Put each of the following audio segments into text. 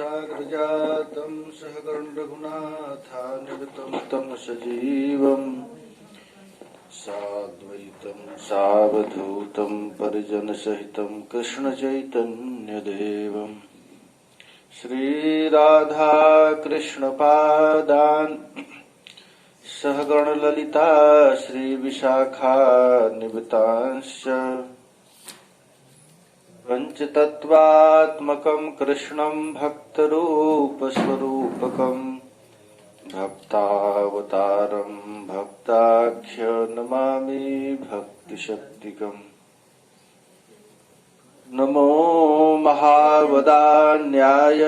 साग्रजातं सहगण रघुनाथान्वितं तं सजीवम् साद्वैतं सावधूतं परिजनसहितं कृष्णचैतन्यदेवम् श्रीराधा कृष्णपादान् सहगण ललिता श्रीविशाखान्वितांश्च पंचतत्वात्मकं कृष्णं भक्तरूपस्वरूपकं भक्तावतारं भक्ताख्य नमामि भक्तिशक्तिकम् नमो महावदान्याय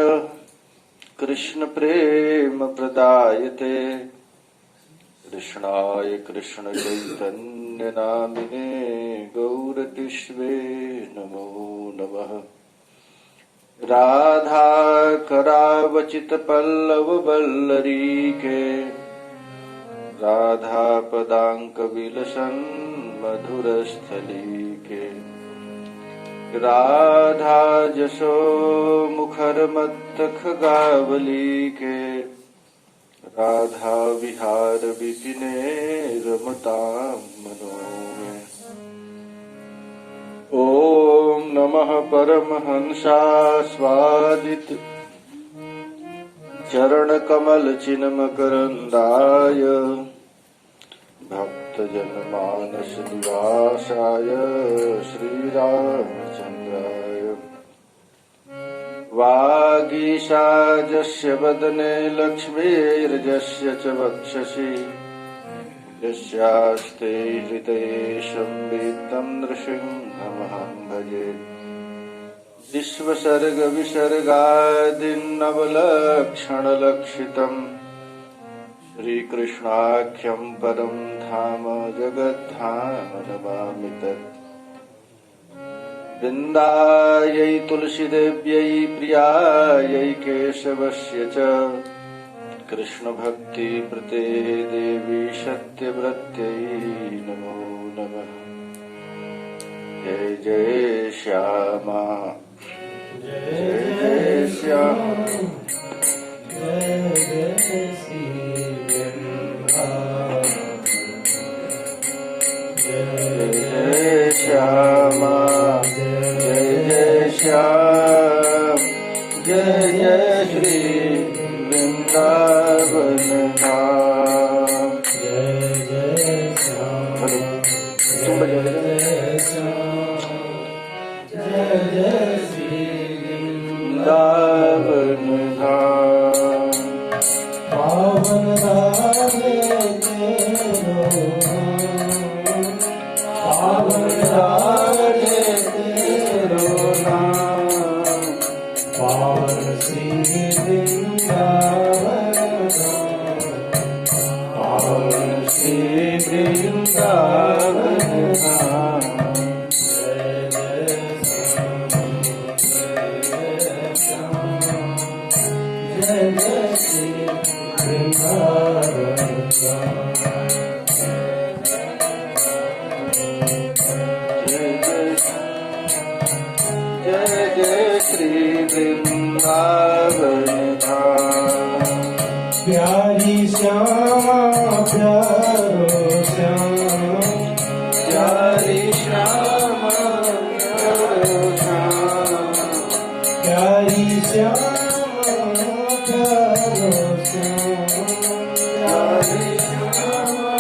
कृष्णप्रेमप्रदायते कृष्णाय कृष्णचैतन्यनामिने गौरतिष्वे नमो नमः। राधा करावचित पल्लव वल्लरी के राधा पदांक विलसन मधुरस्थली के राधा जसो मुखर मत्तख गावली के राधा विहार विपिने रमतां मनो में। ओम नमः परमहंसास्वादित चरण कमल चिन्मकरंदाय भक्तजन मानस निवासाय श्रीरामचंद्राय वागीशाजस्य वदने लक्ष्मीर्यस्य च वक्षसि यस्यास्ते हृदये संवित्तं नृसिंहमहं भजे। विश्वसर्गविसर्गादिन्नवलक्षणलक्षितम् श्रीकृष्णाख्यं परं धाम जगद्धाम नमामि तत्। वृन्दायै तुलसीदेव्यै प्रियायै केशवस्य च कृष्णभक्तिप्रते देवी सत्यव्रत्यै नमो नमः। जय जय श्यामा जय जय श्यामा जय जय श्री जय जय श्यामा जय जय श्याम जय जय श्री वृंदावन धाम जय जय श्याम तुम जय जय श्री वृंदावन धाम पावन राधे तेरो पावन राधे तेरो नाम पावन श्री वृंदावन पावन श्री वृंदावन धाम जय जय श्याम जय जय श्री वृंदावन धाम जय जय श्री वृंदावन धाम। प्यारी श्यामा प्यारो श्याम प्यारी श्यामा प्यारो श्याम प्यारी श्यामा प्यारो श्याम प्यारी श्यामा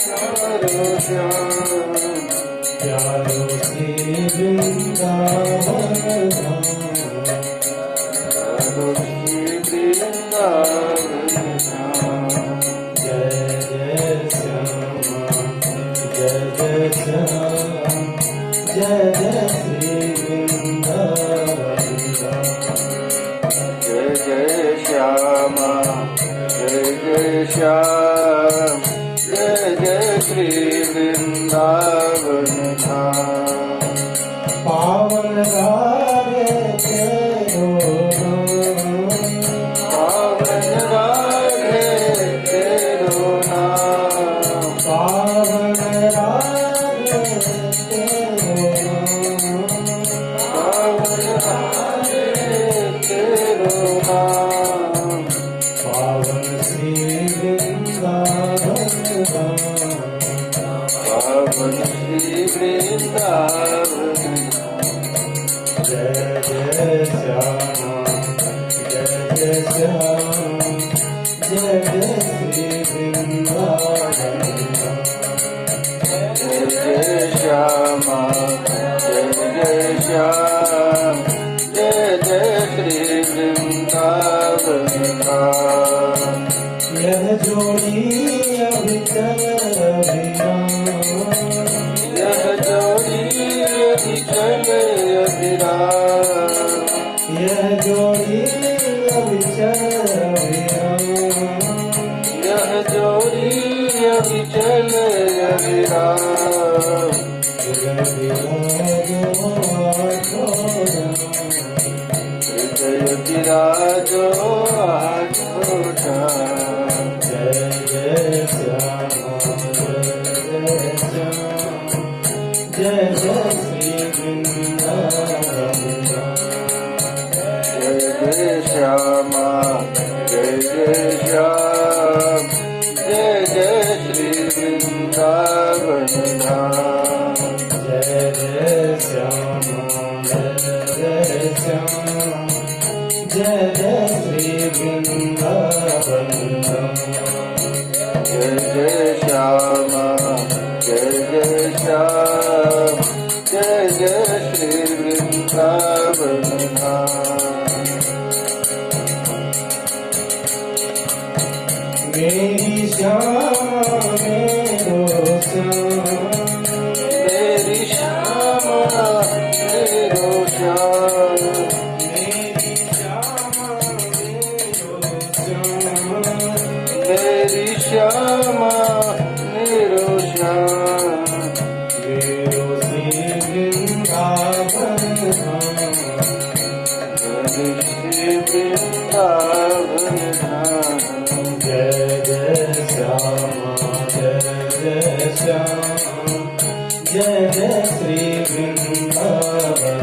प्यारो श्याम प्यारो श्री वृंदावन धाम प्यारो श्री वृंदावन धाम जय जय श्यामा जय जय श्याम जय जय श्री वृंदावन धाम जय जय श्यामा जय जय श्याम जय जय श्री वृंदावन धाम पावन राधे तेरो पावन राधे तेरो नाम पावन राधे तेरो पावन राधे तेरो श्री वृंदावन जय जय श्यामा जय जय श्याम जय जय श्री वृंदावन जय जय श्यामा जय जय श्याम जय जय श्री वृंदावन यह जोड़ी अविचल अभिराम यह जोड़ी अविचल अभिराम यह जोड़ी अविचल अभिराम यह जोड़ी अविचल अभिराम हृदय विराजो आठोटा जय जय श्यामा जय जय श्री वृंदावन जय जय श्यामा जय जय श्याम जय जय श्री वृंदावन जय जय श्यामा जय जय श्याम जय जय श्री वृंदावन जय जय श्यामा जय जय श्याम जय जय श्री वृंदावन मेरी श्यामा मेरो श्याम मेरी श्यामा मेरो श्याम मेरी श्यामा मेरो श्याम मेरी श्यामा मेरो श्याम मेरो श्री वृंदावन श्री वृंदावन जय जय श्यामा जय जय श्याम जय जय श्री वृंदावन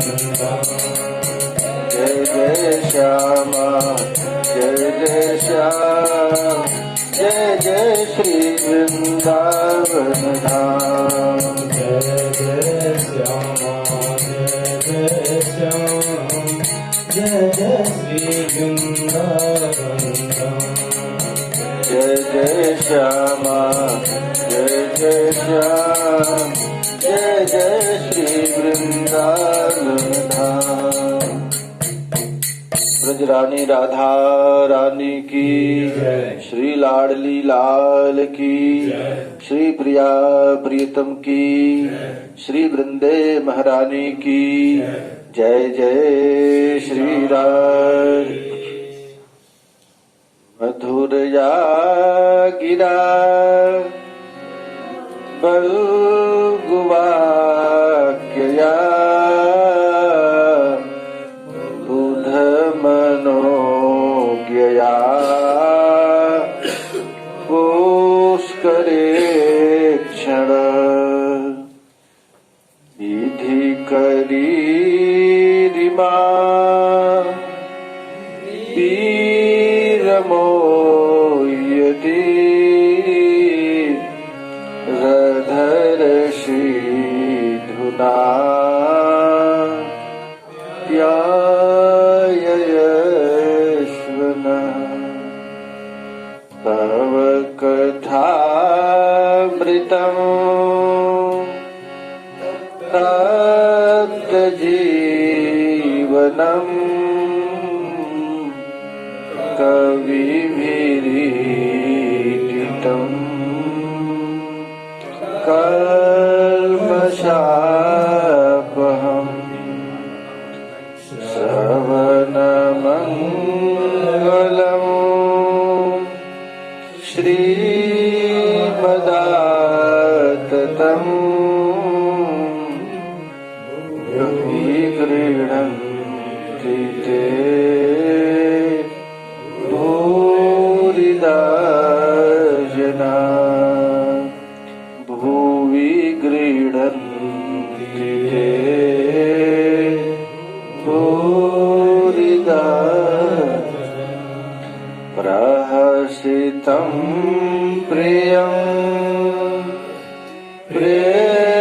जय जय श्यामा जय जय श्याम जय जय श्री वृंदावन जय जय श्यामा जय जय श्याम जय जय श्री वृंदावन जय जय श्यामा जय जय श्याम जय जय श्री वृंदावन ब्रजरानी राधा रानी की श्री लाडली लाल की श्री प्रिया प्रियतम की श्री वृंदे महारानी की जय जय श्री राम मधुरया गिरा बलगुवाक्यया बुध मनोज्ञया पुष्करे क्षण विधि करी रिमा मोयति रधरषि धुना ध्यायश्वन तव कथामृतम् तद्जीवनम् कविभिरीडितम् कल्मषापहम् श्रवणमङ्गलम् श्रीमदाततम् गृह्णन्ति ते जना भुवि गृह्णन्ति ते भूरिदा प्रहसितं प्रियं प्रिय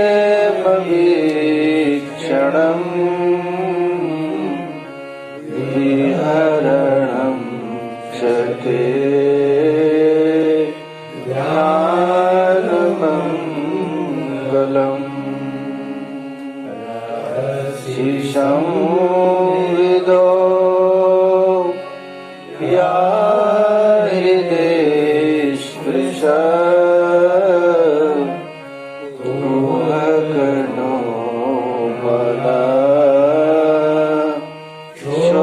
संविदो या हृदय स्पृश कुहकनो बला शोभयन्ति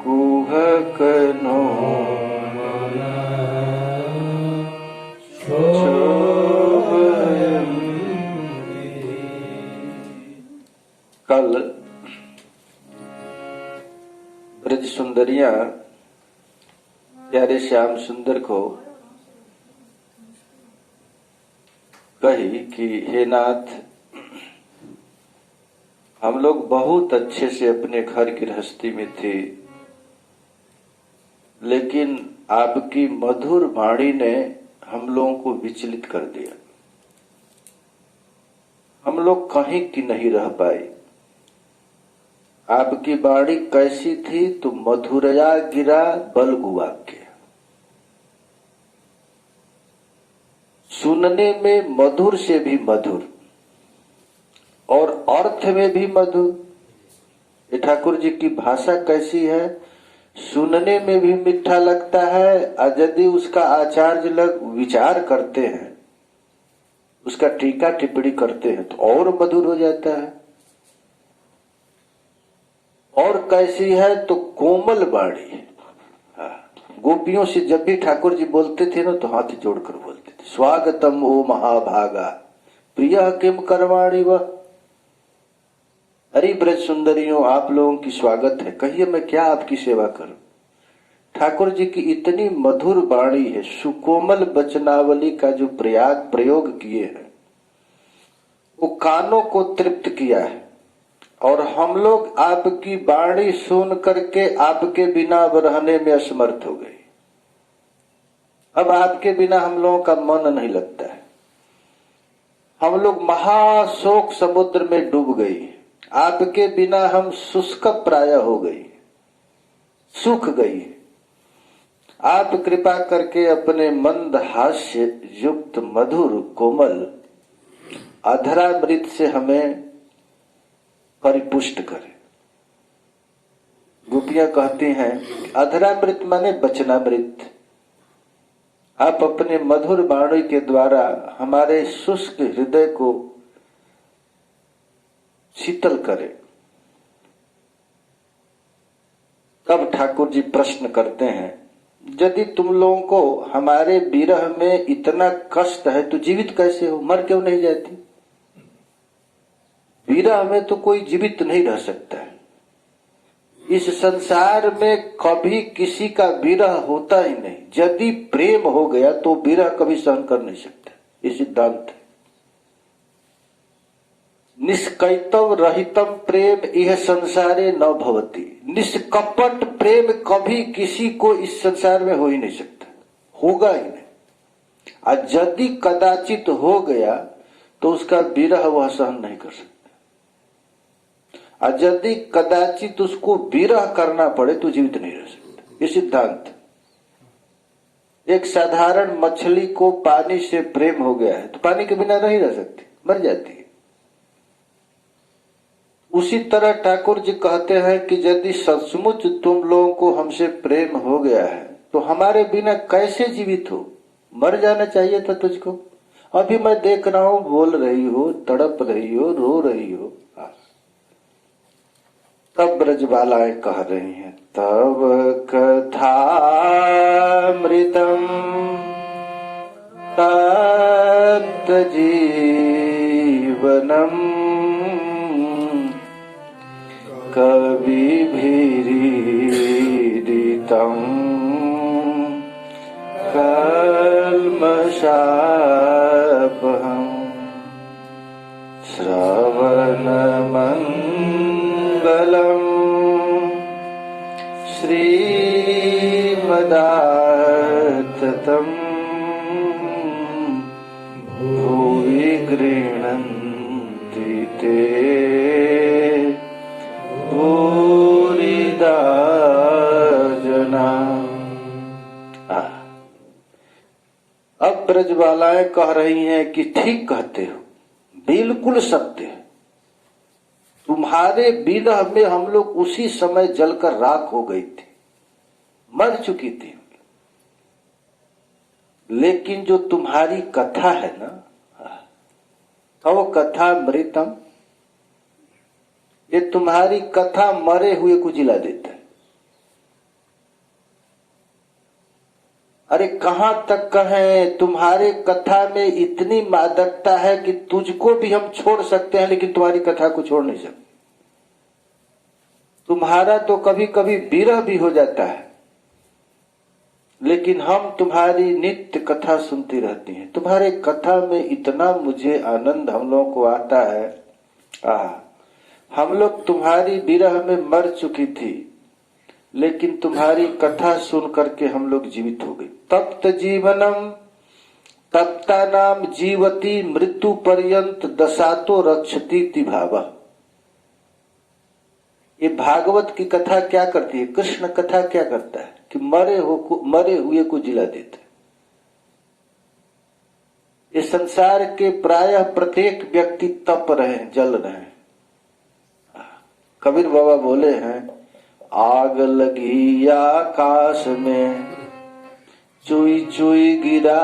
कुहकनो कल ब्रज सुंदरियां प्यारे श्याम सुंदर को कही कि हे नाथ, हम लोग बहुत अच्छे से अपने घर की गृहस्थी में थे, लेकिन आपकी मधुर वाणी ने हम लोगों को विचलित कर दिया। हम लोग कहीं की नहीं रह पाए। आपकी वाणी कैसी थी तो मधुरया गिरा बलगु वाक्य, सुनने में मधुर से भी मधुर और अर्थ में भी मधुर। ठाकुर जी की भाषा कैसी है, सुनने में भी मीठा लगता है और यदि उसका आचार्य लोग विचार करते हैं, उसका टीका टिप्पणी करते हैं तो और मधुर हो जाता है। और कैसी है तो कोमल वाणी। गोपियों से जब भी ठाकुर जी बोलते थे ना तो हाथ जोड़कर बोलते थे, स्वागतम ओ महाभागा प्रिय किम करवाणी वह। अरे ब्रज सुंदरियों, आप लोगों की स्वागत है, कहिए मैं क्या आपकी सेवा करूं। ठाकुर जी की इतनी मधुर वाणी है, सुकोमल वचनावली का जो प्रयोग किए हैं वो कानों को तृप्त किया है। और हम लोग आपकी वाणी सुन करके आपके बिना रहने में असमर्थ हो गए। अब आपके बिना हम लोगों का मन नहीं लगता है। हम लोग महाशोक समुद्र में डूब गई। आपके बिना हम शुष्क प्राय हो गई, सूख गई। आप कृपा करके अपने मंद हास्य युक्त मधुर कोमल अधरामृत से हमें परिपुष्ट करे। गोपियां कहती हैं अधरामृत माने वचनामृत। आप अपने मधुर वाणी के द्वारा हमारे शुष्क हृदय को शीतल करें। तब ठाकुर जी प्रश्न करते हैं, यदि तुम लोगों को हमारे विरह में इतना कष्ट है तो जीवित कैसे हो, मर क्यों नहीं जाती। विरह में तो कोई जीवित नहीं रह सकता है। इस संसार में कभी किसी का विरह होता ही नहीं। यदि प्रेम हो गया तो विरह कभी सहन कर नहीं सकता, ये सिद्धांत है। निष्कैतव रहितम प्रेम यह संसारे न भवति। निष्कपट प्रेम कभी किसी को इस संसार में हो ही नहीं सकता, होगा ही नहीं। और यदि कदाचित हो गया तो उसका विरह वह सहन नहीं कर सकता। और यदि कदाचित उसको विरह करना पड़े तो जीवित नहीं रह सकता, ये सिद्धांत। एक साधारण मछली को पानी से प्रेम हो गया है तो पानी के बिना नहीं रह सकती, मर जाती है। उसी तरह ठाकुर जी कहते हैं कि यदि सचमुच तुम लोगों को हमसे प्रेम हो गया है तो हमारे बिना कैसे जीवित हो, मर जाना चाहिए था तुझको। अभी मैं देख रहा हूं बोल रही हो, तड़प रही हो, रो रही हो। तब ब्रजबालाएं कह रही हैं, तब कथामृतम तप्त जीवनम कविभिरीडितम कल्मषापहम् श्रवणमङ्गलम् श्रीमदाततम् भुवि गृह्णन्ति ते भूरिदा जना। अब ब्रजबालाएं कह रही हैं कि ठीक कहते हो, बिल्कुल सत्य है, तुम्हारे विरह में हम लोग उसी समय जलकर राख हो गई थी, मर चुकी थी। लेकिन जो तुम्हारी कथा है ना, वो कथा मृतम, ये तुम्हारी कथा मरे हुए को जिला देता है। अरे कहां तक कहें, तुम्हारे कथा में इतनी मादकता है कि तुझको भी हम छोड़ सकते हैं, लेकिन तुम्हारी कथा को छोड़ नहीं सकते। तुम्हारा तो कभी कभी विरह भी हो जाता है, लेकिन हम तुम्हारी नित्य कथा सुनती रहती हैं। तुम्हारे कथा में इतना मुझे आनंद हम लोगों को आता है। हम लोग तुम्हारी विरह में मर चुकी थी, लेकिन तुम्हारी कथा सुन करके हम लोग जीवित हो गए। तप्त जीवनम तप्ता नाम जीवती मृत्यु पर्यंत दशातो रक्षती तिभावा। ये भागवत की कथा क्या करती है, कृष्ण कथा क्या करता है कि मरे हुए को जिला देता है। इस संसार के प्रायः प्रत्येक व्यक्ति तप रहे, जल रहे हैं। कबीर बाबा बोले हैं, आग लगी आकाश में, चुई चुई गिरा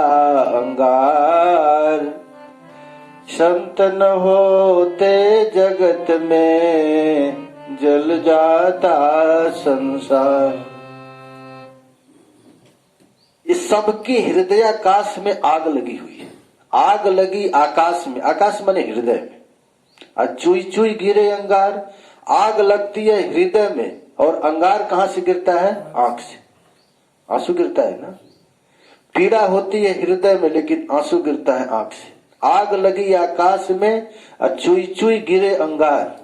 अंगार, संत न होते जगत में, जल जाता संसार। इस सबके हृदयाकाश में आग लगी हुई है। आग लगी आकाश में, आकाश माने हृदय में। और चुई चुई गिरे अंगार, आग लगती है हृदय में, और अंगार कहां से गिरता है, आंख से। आंसू गिरता है ना, पीड़ा होती है हृदय में, लेकिन आंसू गिरता है आंख से। आग लगी आकाश में और चुई चुई गिरे अंगार,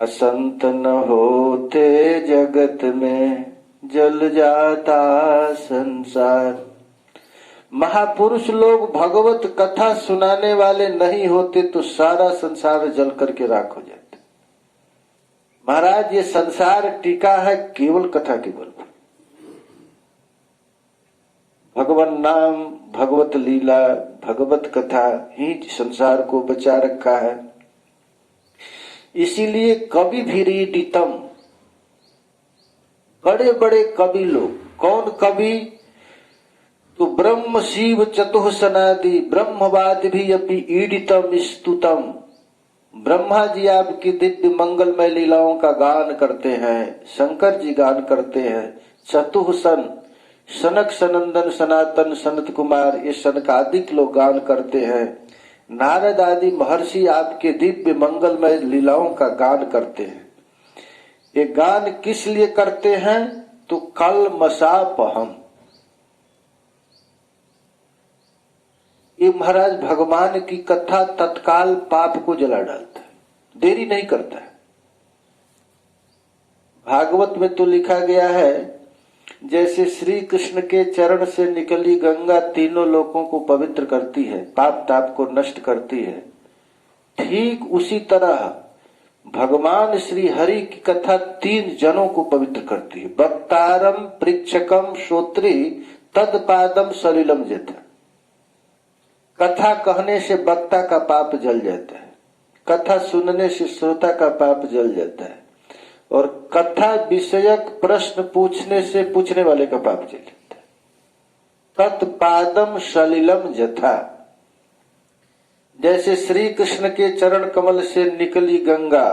असंत न होते जगत में, जल जाता संसार। महापुरुष लोग भगवत कथा सुनाने वाले नहीं होते तो सारा संसार जल करके राख हो जाता। महाराज, ये संसार टिका है केवल कथा के बल पर। भगवान नाम, भगवत लीला, भगवत कथा ही संसार को बचा रखा है। इसीलिए कवि भीरीडितम, बड़े बड़े कवि लोग, कौन कवि, तो ब्रह्म शिव चतुः सनादि ब्रह्मवाद भी अपनी ईडितम स्तुतम। ब्रह्मा जी आपकी दिव्य मंगलमय लीलाओं का गान करते हैं, शंकर जी गान करते हैं, चतुः सन, सनक सनंदन सनातन सनत कुमार, ये सनकादिक लोग गान करते हैं। नारद आदि महर्षि आपके दिव्य मंगलमय लीलाओं का गान करते हैं। ये गान किस लिए करते हैं, तो कलमशापहम, ये महाराज भगवान की कथा तत्काल पाप को जला डालता है, देरी नहीं करता है। भागवत में तो लिखा गया है, जैसे श्री कृष्ण के चरण से निकली गंगा तीनों लोकों को पवित्र करती है, पाप ताप को नष्ट करती है, ठीक उसी तरह भगवान श्री हरि की कथा 3 जनों को पवित्र करती है। वक्तारम पृक्षकम श्रोत्री तत्पादम सलिलम जथा। कथा कहने से वक्ता का पाप जल जाता है, कथा सुनने से श्रोता का पाप जल जाता है, और कथा विषयक प्रश्न पूछने से पूछने वाले का पाप जल जाता है। तत्पादम सलिलम जथा, जैसे श्री कृष्ण के चरण कमल से निकली गंगा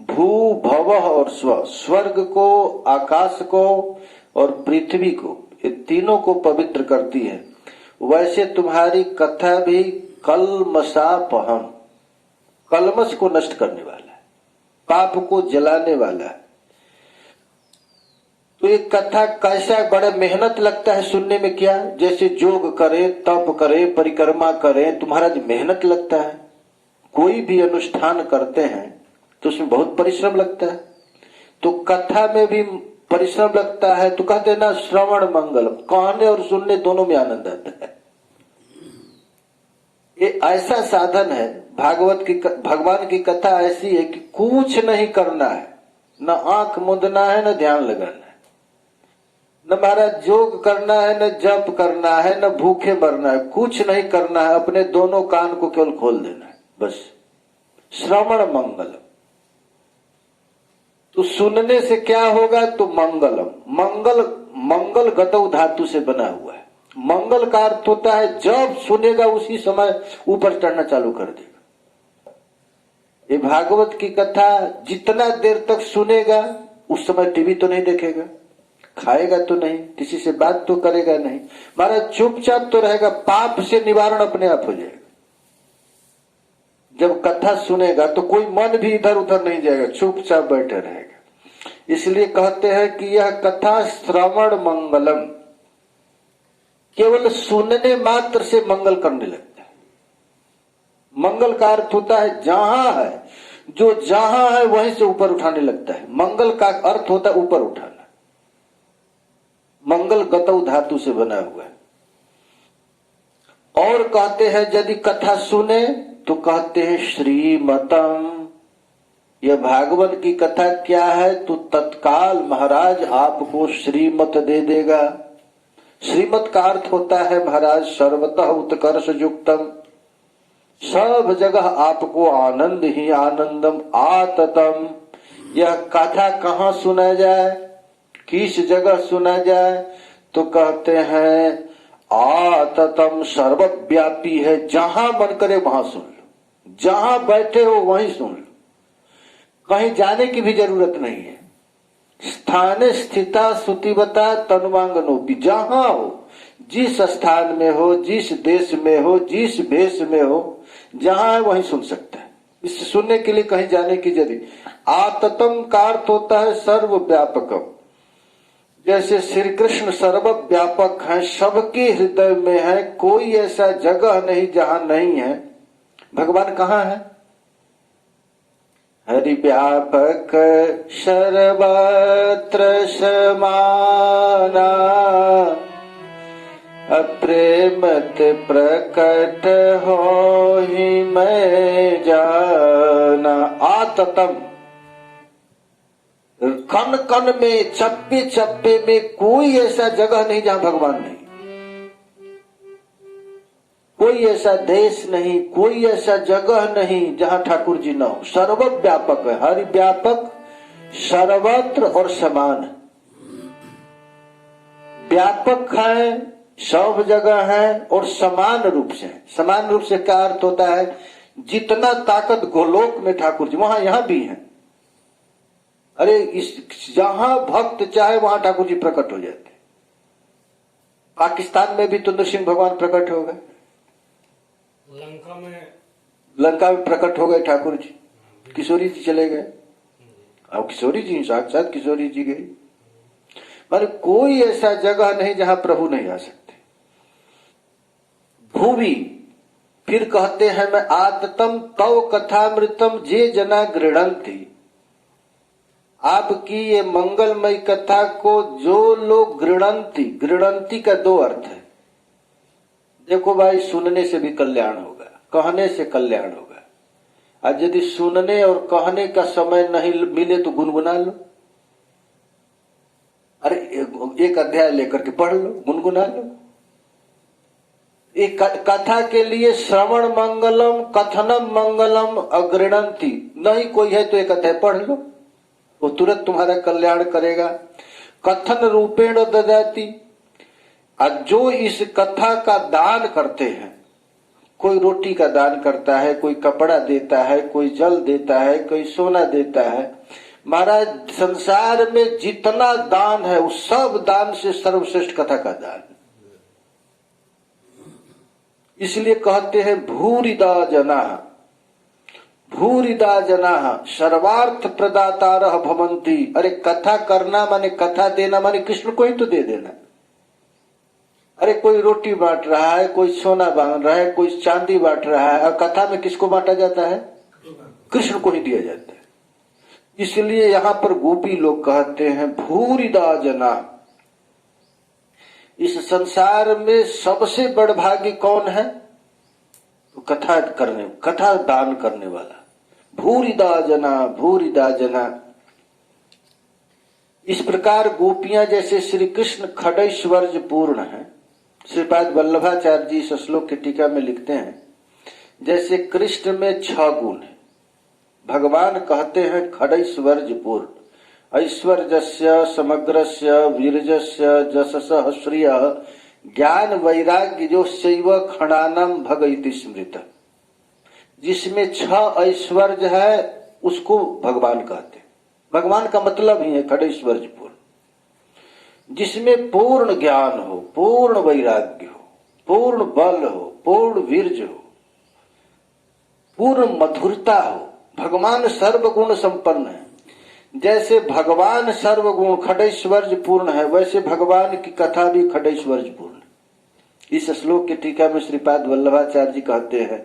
भू भव और स्व, स्वर्ग को, आकाश को और पृथ्वी को, ये तीनों को पवित्र करती है, वैसे तुम्हारी कथा भी कलमशापहम, कलमश को नष्ट करने वाला है, पाप को जलाने वाला है। तो ये कथा कैसा, बड़ा मेहनत लगता है सुनने में। क्या, जैसे योग करे, तप करे, परिक्रमा करे, तुम्हारा जो मेहनत लगता है। कोई भी अनुष्ठान करते हैं तो उसमें बहुत परिश्रम लगता है, तो कथा में भी परिश्रम लगता है। तो कहते हैं ना, श्रवण मंगलम, कहने और सुनने दोनों में आनंद आता है। ये ऐसा साधन है भागवत की, भगवान की कथा ऐसी है कि कुछ नहीं करना है, न आंख मूंदना है, न ध्यान लगाना है, न महाराज योग करना है, न जप करना है, न भूखे मरना है, कुछ नहीं करना है। अपने दोनों कान को केवल खोल देना है बस। श्रवण मंगलम। तो सुनने से क्या होगा? तो मंगलम। मंगल, मंगल गतौ धातु से बना हुआ है। मंगल का अर्थ होता है जब सुनेगा उसी समय ऊपर चढ़ना चालू कर देगा। ये भागवत की कथा जितना देर तक सुनेगा उस समय टीवी तो नहीं देखेगा, खाएगा तो नहीं, किसी से बात तो करेगा नहीं, महाराज चुपचाप तो रहेगा। पाप से निवारण अपने आप हो जाएगा। जब कथा सुनेगा तो कोई मन भी इधर उधर नहीं जाएगा, चुपचाप बैठे रहेगा। इसलिए कहते हैं कि यह कथा श्रवण मंगलम, केवल सुनने मात्र से मंगल करने लगता है। मंगल का अर्थ होता है जहां है, जो जहां है वहीं से ऊपर उठाने लगता है। मंगल का अर्थ होता है ऊपर उठाना। मंगल गतौ धातु से बना हुआ है। और कहते हैं यदि कथा सुने तो कहते हैं श्रीमतम। यह भागवत की कथा क्या है? तो तत्काल महाराज आपको श्रीमत दे देगा। श्रीमत का अर्थ होता है महाराज सर्वतः उत्कर्ष युक्तम, सब जगह आपको आनंद ही आनंदम आततम। यह कथा कहाँ सुना जाए, किस जगह सुना जाए? तो कहते हैं आततम, सर्वव्यापी है, जहां मन करे वहां सुन लो, जहां बैठे हो वहीं सुन लो, कहीं जाने की भी जरूरत नहीं है। स्थाने स्थिता सुतिवता तनुवांगनोपि, जहां हो, जिस स्थान में हो, जिस देश में हो, जिस भेष में हो, जहां है वहीं सुन सकता है। इस सुनने के लिए कहीं जाने की जरूरत। आततम का अर्थ होता है सर्वव्यापकम। जैसे श्री कृष्ण सर्वव्यापक हैं, सबके हृदय में है, कोई ऐसा जगह नहीं जहां नहीं है। भगवान कहाँ है? हरि व्यापक सर्वत्र समाना, अप्रेमत प्रकट हो ही मैं जाना। आततम, कण कण में, चप्पे चप्पे में कोई ऐसा जगह नहीं जहां भगवान नहीं, कोई ऐसा देश नहीं, कोई ऐसा जगह नहीं जहां ठाकुर जी न हो। सर्वव्यापक है, हरि व्यापक, सर्वत्र और समान है। व्यापक है, सब जगह है और समान रूप से है। समान रूप से क्या अर्थ होता है? जितना ताकत गोलोक में ठाकुर जी, वहां यहां भी है। अरे इस जहां भक्त चाहे वहां ठाकुर जी प्रकट हो जाते। पाकिस्तान में भी तो नरसिंह भगवान प्रकट हो गए, लंका में प्रकट हो गए ठाकुर जी। किशोरी जी चले गए, अब किशोरी जी साक्षात किशोरी जी गई। माने कोई ऐसा जगह नहीं जहां प्रभु नहीं आ सकते। भूवि, फिर कहते हैं मैं आततम तव कथामृतम जे जना गृणंती। आपकी ये मंगलमय कथा को जो लोग गृणंती, गृणंती का दो अर्थ है। देखो भाई, सुनने से भी कल्याण होगा, कहने से कल्याण होगा। आज यदि सुनने और कहने का समय नहीं मिले तो गुनगुना लो। अरे एक अध्याय लेकर के पढ़ लो, गुनगुना लो। एक कथा के लिए श्रवण मंगलम कथनम मंगलम अगृणंती, नहीं कोई है तो एक अध्याय पढ़ लो, वो तुरंत तुम्हारा कल्याण करेगा। कथन रूपेण ददाति, जो इस कथा का दान करते हैं, कोई रोटी का दान करता है, कोई कपड़ा देता है, कोई जल देता है, कोई सोना देता है। महाराज संसार में जितना दान है उस सब दान से सर्वश्रेष्ठ कथा का दान। इसलिए कहते हैं भूरिदा जना, भूरिदा जना सर्वार्थ प्रदातारः भवन्ति। अरे कथा करना माने, कथा देना माने कृष्ण को ही तो दे देना। अरे कोई रोटी बांट रहा है, कोई सोना बांट रहा है, कोई चांदी बांट रहा है, और कथा में किसको बांटा जाता है? कृष्ण को ही दिया जाता है। इसलिए यहां पर गोपी लोग कहते हैं भूरिदा जना। इस संसार में सबसे बड़ भागी कौन है? तो कथा करने, कथा दान करने वाला। भूरिदा जना, भूरिदा जना। इस प्रकार गोपियां जैसे श्री कृष्ण खडैश्वर्य पूर्ण है। श्रीपाद वल्लभाचार्य जी इस श्लोक की टीका में लिखते हैं, जैसे कृष्ण में 6 गुण है, भगवान कहते हैं खडैश्वर्य पूर्ण, ऐश्वर्यस्य समग्रस्य वीरजस्य जससः श्रिय ज्ञान वैराग्य जो शैव खणानम भग इति स्मृत। जिसमें 6 ऐश्वर्य है उसको भगवान कहते हैं। भगवान का मतलब ही है खडैश्वर्य पूर्ण। जिसमें पूर्ण ज्ञान हो, पूर्ण वैराग्य हो, पूर्ण बल हो, पूर्ण वीर्य हो, पूर्ण मधुरता हो। भगवान सर्वगुण संपन्न है। जैसे भगवान सर्वगुण खडैश्वर्य पूर्ण है, वैसे भगवान की कथा भी खडैश्वर्य पूर्ण है। इस श्लोक की टीका में श्रीपाद वल्लभाचार्य जी कहते हैं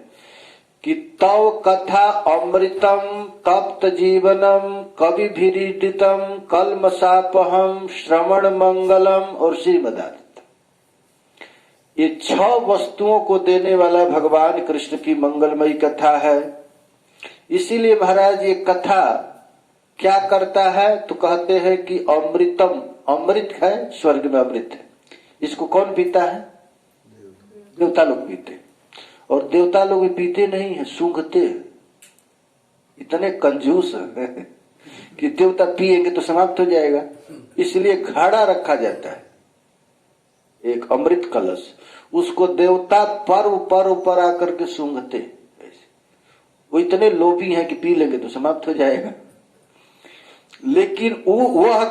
कि तव कथा अमृतम तप्त जीवनम कविभिरीडितम कल्मषापहम श्रवण मंगलम और श्रीमदादित। ये 6 वस्तुओं को देने वाला भगवान कृष्ण की मंगलमयी कथा है। इसीलिए महाराज ये कथा क्या करता है तो कहते हैं कि अमृतम, अमृत है, स्वर्ग में अमृत है। इसको कौन पीता है? देवता लोग पीते। और देवता लोग भी पीते नहीं है, सूंघते। इतने कंजूस है कि देवता पिएंगे तो समाप्त हो जाएगा, इसलिए घड़ा रखा जाता है, एक अमृत कलश। उसको देवता पर्व पर्व पर आकर के सूंघते। वो इतने लोभी हैं कि पी लेंगे तो समाप्त हो जाएगा। लेकिन वह